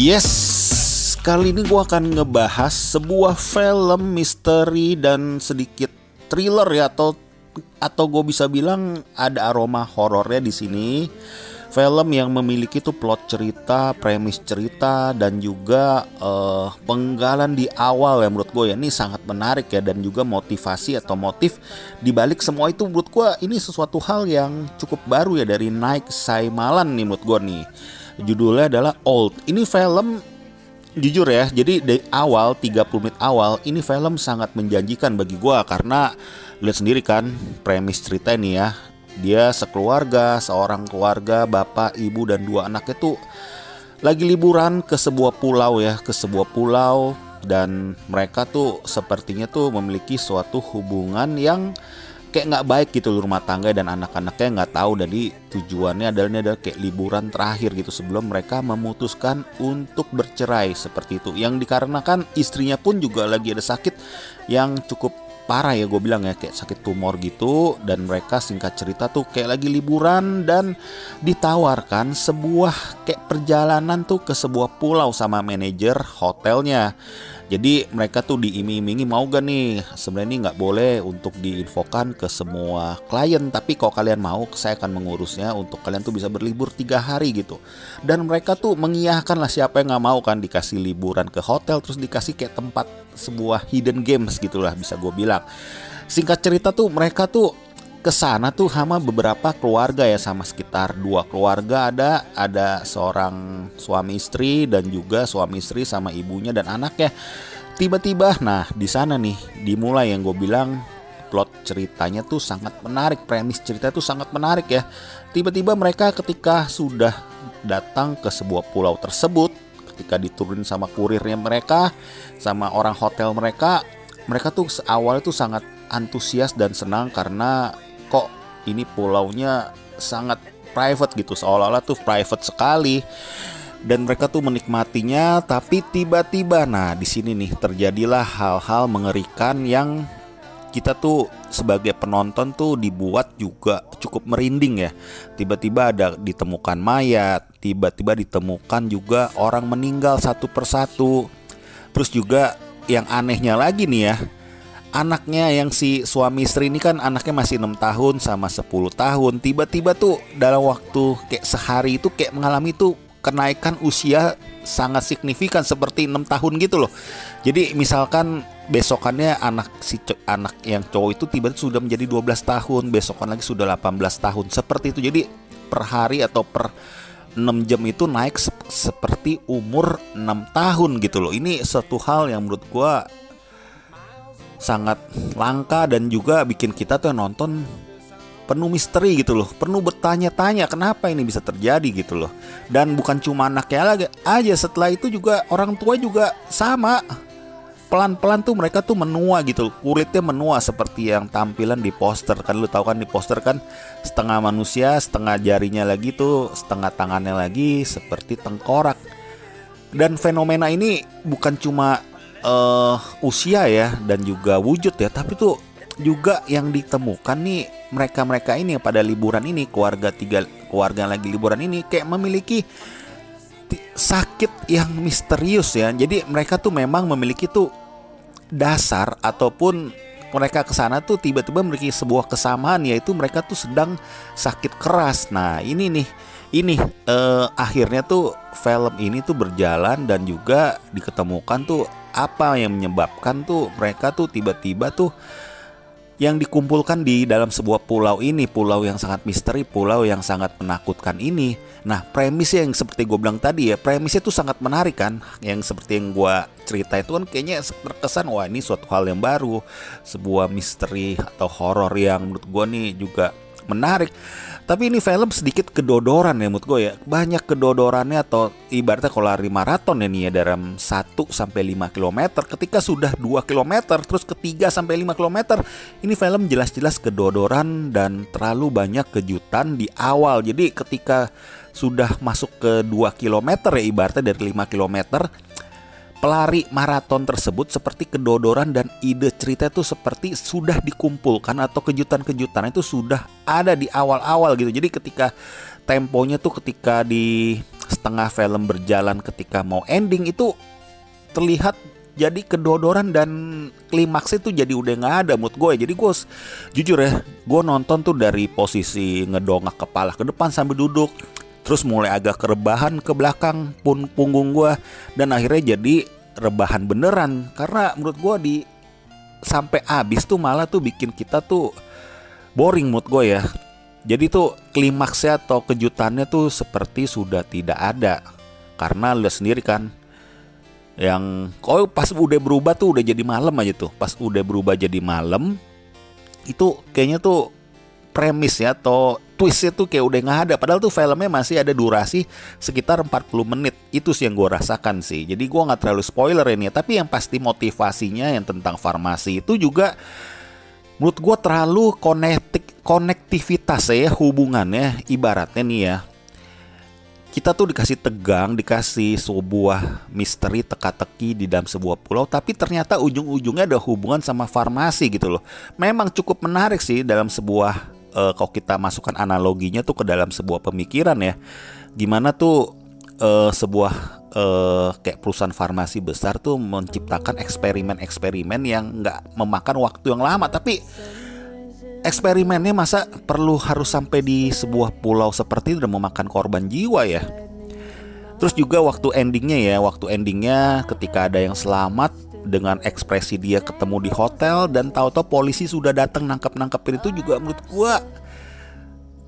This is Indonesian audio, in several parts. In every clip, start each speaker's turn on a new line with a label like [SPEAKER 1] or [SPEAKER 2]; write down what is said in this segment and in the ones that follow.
[SPEAKER 1] Yes, kali ini gue akan ngebahas sebuah film misteri dan sedikit thriller ya, atau gue bisa bilang ada aroma horornya di sini. Film yang memiliki tuh plot cerita, premis cerita, dan juga penggalan di awal ya, menurut gue ya ini sangat menarik ya, dan juga motivasi atau motif dibalik semua itu menurut gue ini sesuatu hal yang cukup baru ya dari Night Shyamalan nih menurut gue nih. Judulnya adalah Old. Ini film jujur ya, jadi dari awal 30 menit awal ini film sangat menjanjikan bagi gue, karena lihat sendiri kan premis cerita ini ya. Dia sekeluarga, seorang keluarga, bapak, ibu, dan dua anaknya tuh lagi liburan ke sebuah pulau ya, dan mereka tuh sepertinya tuh memiliki suatu hubungan yang kayak nggak baik gitu rumah tangga, dan anak-anaknya nggak tahu. Jadi tujuannya adalah kayak liburan terakhir gitu sebelum mereka memutuskan untuk bercerai seperti itu. Yang dikarenakan istrinya pun juga lagi ada sakit yang cukup parah ya, gue bilang ya, kayak sakit tumor gitu. Dan mereka singkat cerita tuh kayak lagi liburan dan ditawarkan sebuah kayak perjalanan tuh ke sebuah pulau sama manajer hotelnya. Jadi mereka tuh diiming-imingi, mau gak nih, sebenarnya ini nggak boleh untuk diinfokan ke semua klien, tapi kalau kalian mau saya akan mengurusnya untuk kalian tuh bisa berlibur 3 hari gitu. Dan mereka tuh mengiyakan lah, siapa yang nggak mau kan dikasih liburan ke hotel terus dikasih kayak tempat sebuah hidden games gitulah bisa gue bilang. Singkat cerita tuh mereka tuh kesana tuh sama beberapa keluarga ya, sama sekitar 2 keluarga, ada seorang suami istri dan juga suami istri sama ibunya dan anaknya. Tiba-tiba nah di sana nih dimulai yang gue bilang plot ceritanya tuh sangat menarik, premis cerita tuh sangat menarik ya. Tiba-tiba mereka ketika sudah datang ke sebuah pulau tersebut, ketika diturunin sama kurirnya mereka, sama orang hotel mereka tuh awalnya tuh sangat antusias dan senang karena kok ini pulaunya sangat private gitu, seolah-olah tuh private sekali, dan mereka tuh menikmatinya. Tapi tiba-tiba nah di sini nih terjadilah hal-hal mengerikan yang kita tuh sebagai penonton tuh dibuat juga cukup merinding ya. Tiba-tiba ada ditemukan mayat, tiba-tiba ditemukan juga orang meninggal satu persatu. Terus juga yang anehnya lagi nih ya, anaknya yang si suami istri ini kan anaknya masih 6 tahun sama 10 tahun. Tiba-tiba tuh dalam waktu kayak sehari itu kayak mengalami tuh kenaikan usia sangat signifikan seperti 6 tahun gitu loh. Jadi misalkan besokannya anak yang cowok itu tiba-tiba sudah menjadi 12 tahun, besokan lagi sudah 18 tahun. Seperti itu. Jadi per hari atau per 6 jam itu naik seperti umur 6 tahun gitu loh. Ini satu hal yang menurut gua sangat langka dan juga bikin kita tuh nonton penuh misteri gitu loh, penuh bertanya-tanya kenapa ini bisa terjadi gitu loh. Dan bukan cuma anaknya lagi aja, setelah itu juga orang tua juga sama. Pelan-pelan tuh mereka tuh menua gitu, kulitnya menua seperti yang tampilan di poster kan. Lu tahu kan di poster kan setengah manusia, setengah jarinya lagi tuh, setengah tangannya lagi seperti tengkorak. Dan fenomena ini bukan cuma usia ya dan juga wujud ya, tapi tuh juga yang ditemukan nih mereka ini pada liburan ini, keluarga yang lagi liburan ini kayak memiliki sakit yang misterius ya. Jadi mereka tuh memang memiliki tuh dasar, ataupun mereka kesana tuh tiba-tiba memiliki sebuah kesamaan, yaitu mereka tuh sedang sakit keras. Nah ini akhirnya tuh film ini tuh berjalan dan juga diketemukan tuh apa yang menyebabkan tuh mereka tuh tiba-tiba tuh yang dikumpulkan di dalam sebuah pulau ini, pulau yang sangat misteri, pulau yang sangat menakutkan ini. Nah premisnya yang seperti gue bilang tadi ya, premisnya tuh sangat menarik kan. Yang seperti yang gue cerita itu kan kayaknya terkesan wah ini suatu hal yang baru, sebuah misteri atau horor yang menurut gue nih juga menarik. Tapi ini film sedikit kedodoran ya menurut gue ya. Banyak kedodorannya, atau ibaratnya kalau lari maraton ya nih ya, dalam 1-5 km. Ketika sudah 2 km terus ke 3-5 km, ini film jelas-jelas kedodoran dan terlalu banyak kejutan di awal. Jadi ketika sudah masuk ke 2 km ya, ibaratnya dari 5 km, pelari maraton tersebut seperti kedodoran dan ide cerita itu seperti sudah dikumpulkan, atau kejutan-kejutan itu sudah ada di awal-awal gitu. Jadi ketika temponya tuh ketika di setengah film berjalan ketika mau ending itu terlihat jadi kedodoran dan klimaksnya tuh jadi udah nggak ada mood gue. Jadi gue jujur ya, gue nonton tuh dari posisi ngedongak kepala ke depan sambil duduk, terus mulai agak kerebahan ke belakang punggung gue, dan akhirnya jadi rebahan beneran. Karena menurut gue di sampai habis tuh malah tuh bikin kita tuh boring mood gue ya. Jadi tuh klimaksnya atau kejutannya tuh seperti sudah tidak ada. Karena lu sendiri kan, yang pas udah berubah tuh udah jadi malam aja tuh. Pas udah berubah jadi malam, itu kayaknya tuh premis ya atau twistnya tuh kayak udah nggak ada. Padahal tuh filmnya masih ada durasi sekitar 40 menit. Itu sih yang gue rasakan sih. Jadi gue nggak terlalu spoiler ini ya. Tapi yang pasti motivasinya yang tentang farmasi itu juga menurut gue terlalu konektivitas ya, hubungannya. Ibaratnya nih ya, kita tuh dikasih tegang, dikasih sebuah misteri teka-teki di dalam sebuah pulau, tapi ternyata ujung-ujungnya ada hubungan sama farmasi gitu loh. Memang cukup menarik sih dalam sebuah kalau kita masukkan analoginya tuh ke dalam sebuah pemikiran ya. Gimana tuh sebuah kayak perusahaan farmasi besar tuh menciptakan eksperimen-eksperimen yang nggak memakan waktu yang lama, tapi eksperimennya masa perlu harus sampai di sebuah pulau seperti itu dan memakan korban jiwa ya. Terus juga waktu endingnya ketika ada yang selamat dengan ekspresi dia ketemu di hotel dan tahu-tahu polisi sudah datang nangkep-nangkepin, itu juga menurut gua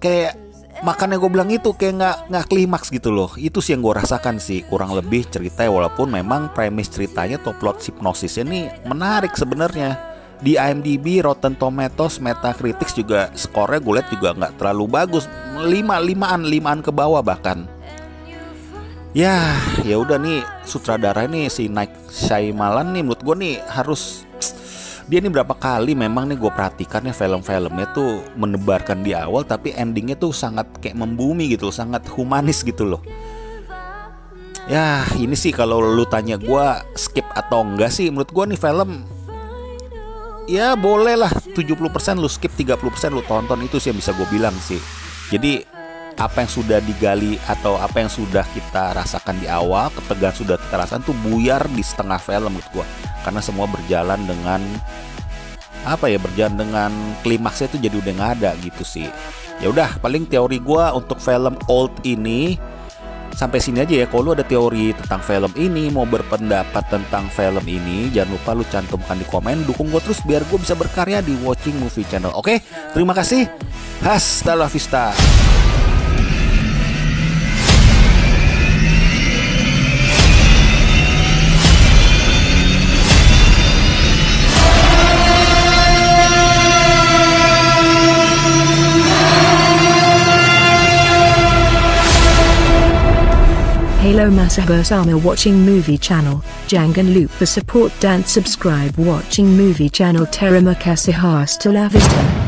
[SPEAKER 1] kayak, makanya gue bilang itu kayak nggak klimaks gitu loh. Itu sih yang gue rasakan sih, kurang lebih ceritanya, walaupun memang premis ceritanya atau plot hipnosisnya nih menarik sebenarnya. Di IMDb, Rotten Tomatoes, Metacritic juga skornya gue lihat juga nggak terlalu bagus, 5-an ke bawah bahkan. Ya udah nih, sutradara nih si Night Shyamalan nih, menurut gue nih harus, dia nih berapa kali memang nih gue perhatikan ya film-filmnya tuh menebarkan di awal, tapi endingnya tuh sangat kayak membumi gitu loh, sangat humanis gitu loh. Ya ini sih kalau lu tanya gue skip atau enggak sih, menurut gue nih film ya boleh lah 70% lu skip, 30% lu tonton. Itu sih yang bisa gue bilang sih. Jadi apa yang sudah digali atau apa yang sudah kita rasakan di awal, ketegangan sudah kita rasakan tuh buyar di setengah film menurut gue. Karena semua berjalan dengan berjalan dengan klimaksnya tuh jadi udah nggak ada gitu sih. Ya udah, paling teori gue untuk film Old ini sampai sini aja ya. Kalau lu ada teori tentang film ini, mau berpendapat tentang film ini, jangan lupa lu cantumkan di komen. Dukung gue terus biar gue bisa berkarya di Watching Movie Channel. Oke, terima kasih. Hasta la vista.
[SPEAKER 2] Hello masa bersama Watching Movie Channel. Jangan lupa support dan subscribe Watching Movie Channel. Terima kasih, hasta la vista.